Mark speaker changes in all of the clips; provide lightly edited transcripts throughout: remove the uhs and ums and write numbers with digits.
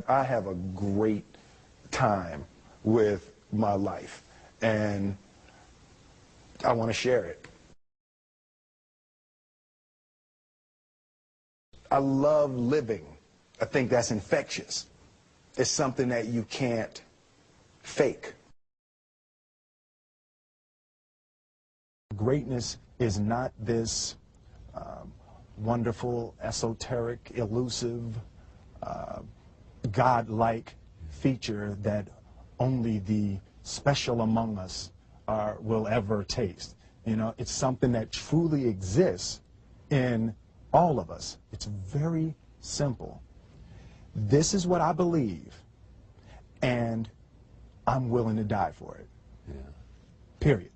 Speaker 1: I have a great time with my life, and I want to share it. I love living. I think that's infectious. It's something that you can't fake. Greatness is not this wonderful, esoteric, elusive, God-like feature that only the special among us will ever taste. You know, it's something that truly exists in all of us. It's very simple. This is what I believe, and I'm willing to die for it.
Speaker 2: Yeah.
Speaker 1: Period.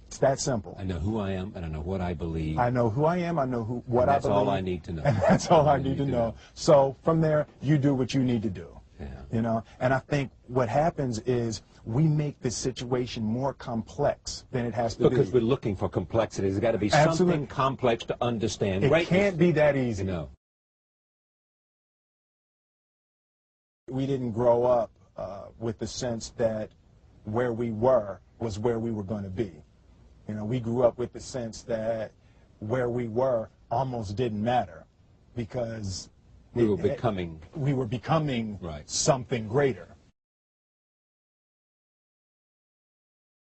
Speaker 1: It's that simple.
Speaker 2: I know who I am, and I know what I believe.
Speaker 1: I know who I am, I know what I believe.
Speaker 2: That's all I need to know.
Speaker 1: And that's all I need to know. So from there, you do what you need to do.
Speaker 2: Yeah.
Speaker 1: You know, and I think what happens is we make this situation more complex than it has to be.
Speaker 2: Because we're looking for complexity. There's got to be something complex to understand.
Speaker 1: It can't be that easy.
Speaker 2: No.
Speaker 1: We didn't grow up with the sense that where we were was where we were going to be. You know, we grew up with the sense that where we were almost didn't matter because
Speaker 2: we were becoming
Speaker 1: right. Something greater.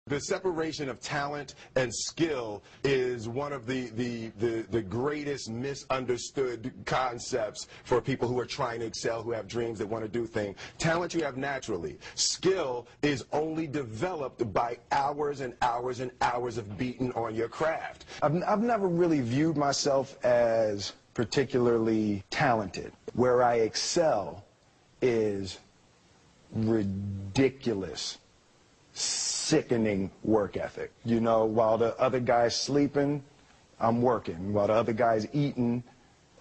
Speaker 3: The separation of talent and skill is one of the greatest misunderstood concepts for people who are trying to excel, who have dreams, that want to do things. Talent you have naturally. Skill is only developed by hours and hours and hours of beating on your craft.
Speaker 1: I've never really viewed myself as particularly talented. Where I excel is ridiculous, sickening work ethic. You know, while the other guy's sleeping, I'm working. While the other guy's eating,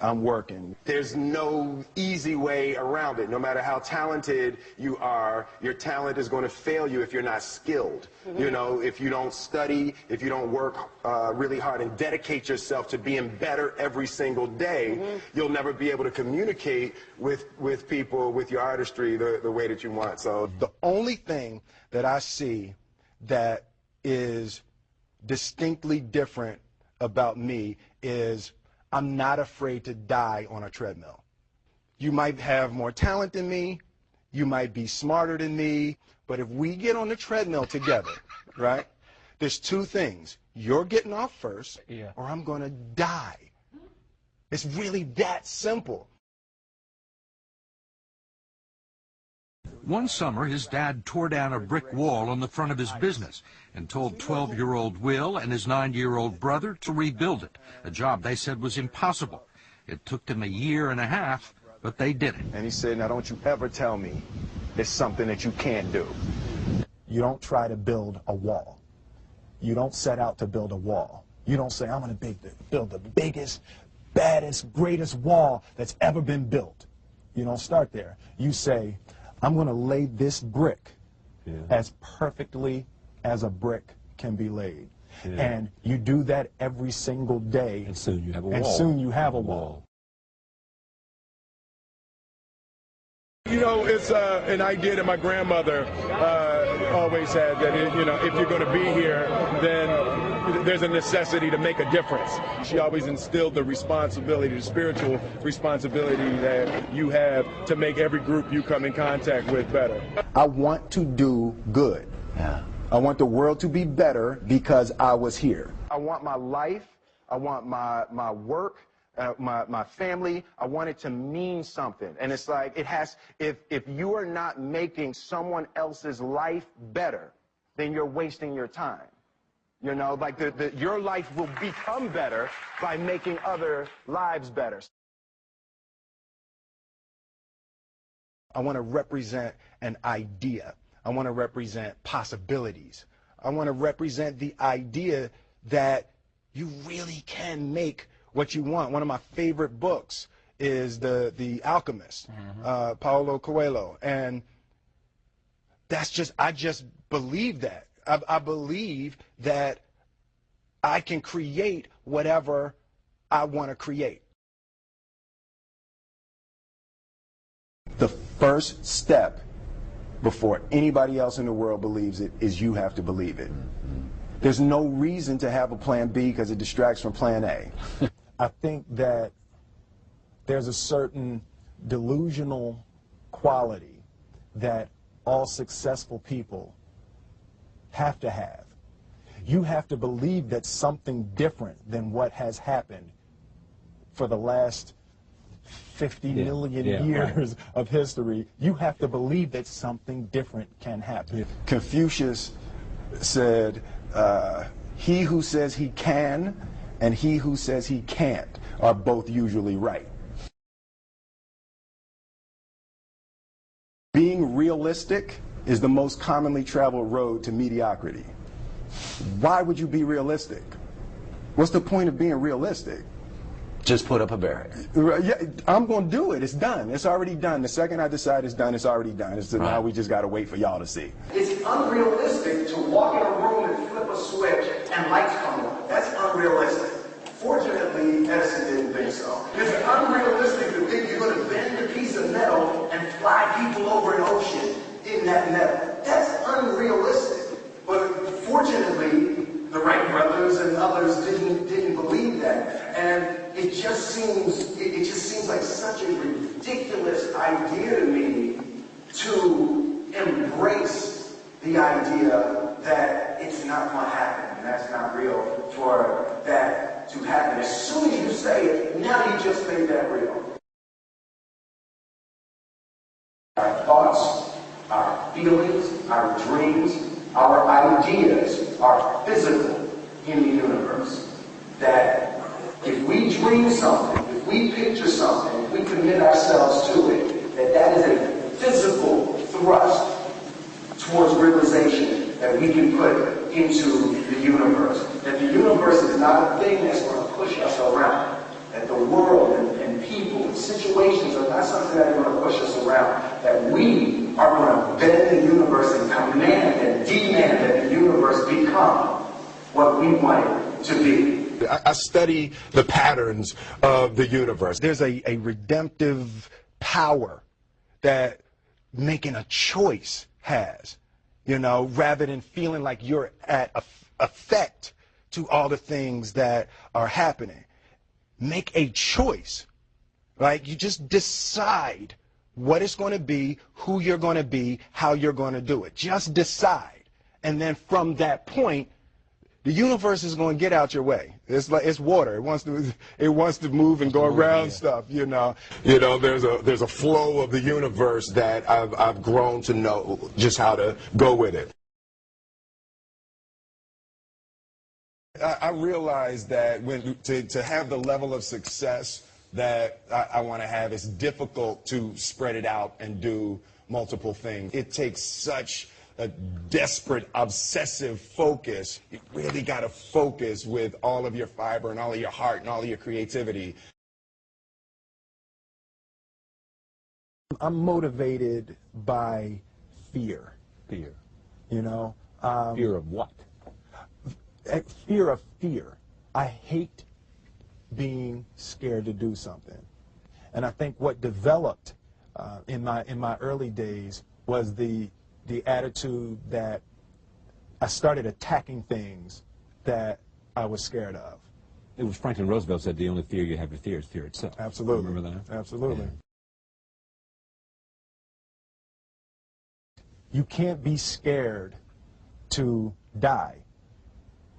Speaker 1: I'm working.
Speaker 3: There's no easy way around it. No matter how talented you are, your talent is going to fail you if you're not skilled. Mm-hmm. You know, if you don't study, if you don't work really hard and dedicate yourself to being better every single day, mm-hmm. you'll never be able to communicate with people, with your artistry, the way that you want. So
Speaker 1: the only thing that I see that is distinctly different about me is I'm not afraid to die on a treadmill. You might have more talent than me, you might be smarter than me, but if we get on the treadmill together, right, there's two things. You're getting off first, or I'm going to die. It's really that simple.
Speaker 4: One summer, his dad tore down a brick wall on the front of his business and told 12-year-old Will and his 9-year-old brother to rebuild it, a job they said was impossible. It took them a year and a half, but they did it.
Speaker 1: And he said, now don't you ever tell me it's something that you can't do. You don't try to build a wall. You don't set out to build a wall. You don't say, I'm going to build the biggest, baddest, greatest wall that's ever been built. You don't start there. You say, I'm going to lay this brick as perfectly as a brick can be laid. And you do that every single day.
Speaker 2: And soon you have a wall.
Speaker 1: And soon you have a wall.
Speaker 3: You know, it's an idea that my grandmother always had, that, you know, if you're going to be here, then there's a necessity to make a difference. She always instilled the responsibility, the spiritual responsibility that you have to make every group you come in contact with better.
Speaker 1: I want to do good. Yeah. I want the world to be better because I was here. I want my life, I want my work, my family, I want it to mean something. And it's like, it has, if you are not making someone else's life better, then you're wasting your time. You know, like your life will become better by making other lives better. I want to represent an idea. I want to represent possibilities. I want to represent the idea that you really can make what you want. One of my favorite books is The Alchemist, Paulo Coelho. And that's just, I just believe that. I believe that I can create whatever I want to create. The
Speaker 3: first step before anybody else in the world believes it is you have to believe it. There's no reason to have a plan B because it distracts from plan A.
Speaker 1: I think that there's a certain delusional quality that all successful people have to have. You have to believe that something different than what has happened for the last 50 million years of history. You have to believe that something different can happen.
Speaker 3: Confucius said, he who says he can and he who says he can't are both usually right. Being realistic is the most commonly traveled road to mediocrity. Why would you be realistic? What's the point of being realistic?
Speaker 2: Just put up a barrier.
Speaker 3: Yeah, I'm going to do it. It's done. It's already done. The second I decide it's done, it's already done. So now we just got to wait for y'all to see.
Speaker 5: It's unrealistic to walk in a room and flip a switch and lights come on. That's unrealistic. Fortunately, Edison didn't think so. It's unrealistic to think you're going to bend a piece of metal and fly people over an ocean in that metal. That's unrealistic. But fortunately, the Wright brothers and others didn't believe that. And it just seems like such a ridiculous idea to me to embrace the idea that it's not going to happen and that's not real for that to happen. As soon as you say it, now you just made that real. Our thoughts, our feelings, our dreams, our ideas are physical in the universe. That if we dream something, if we picture something, if we commit ourselves to it, that is a physical thrust towards realization that we can put into the universe. That the universe is not a thing that's going to push us around. That the world and people and situations are not something that are going to push us around. That we are going to bend the universe and command and demand that the universe become what we want it to be.
Speaker 3: I study the patterns of the universe.
Speaker 1: There's a redemptive power that making a choice has, you know, rather than feeling like you're at effect to all the things that are happening. Make a choice, right? You just decide what it's going to be, who you're going to be, how you're going to do it. Just decide. And then from that point, the universe is going to get out your way. It's like it's water. It wants to move and go around stuff. You know,
Speaker 3: there's a flow of the universe that I've grown to know just how to go with it. I realize that to have the level of success that I want to have, it's difficult to spread it out and do multiple things. It takes such a desperate, obsessive focus. You really got to focus with all of your fiber and all of your heart and all of your creativity.
Speaker 1: I'm motivated by fear.
Speaker 2: Fear.
Speaker 1: You know?
Speaker 2: Fear of what?
Speaker 1: Fear of fear. I hate being scared to do something. And I think what developed in my early days was the attitude that I started attacking things that I was scared of.
Speaker 2: It was Franklin Roosevelt said the only fear you have to fear is fear itself.
Speaker 1: Absolutely.
Speaker 2: Remember that?
Speaker 1: Absolutely.
Speaker 2: Yeah.
Speaker 1: You can't be scared to die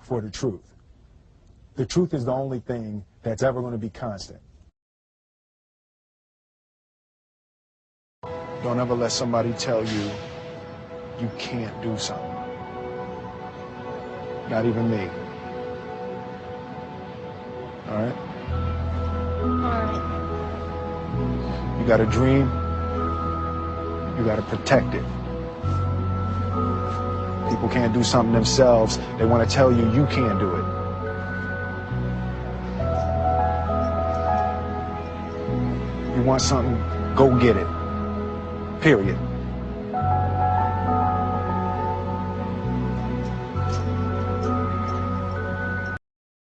Speaker 1: for the truth. The truth is the only thing that's ever going to be constant. Don't ever let somebody tell you you can't do something. Not even me. All right? You got a dream, you got to protect it. People can't do something themselves. They want to tell you you can't do it. You want something, go get it. Period.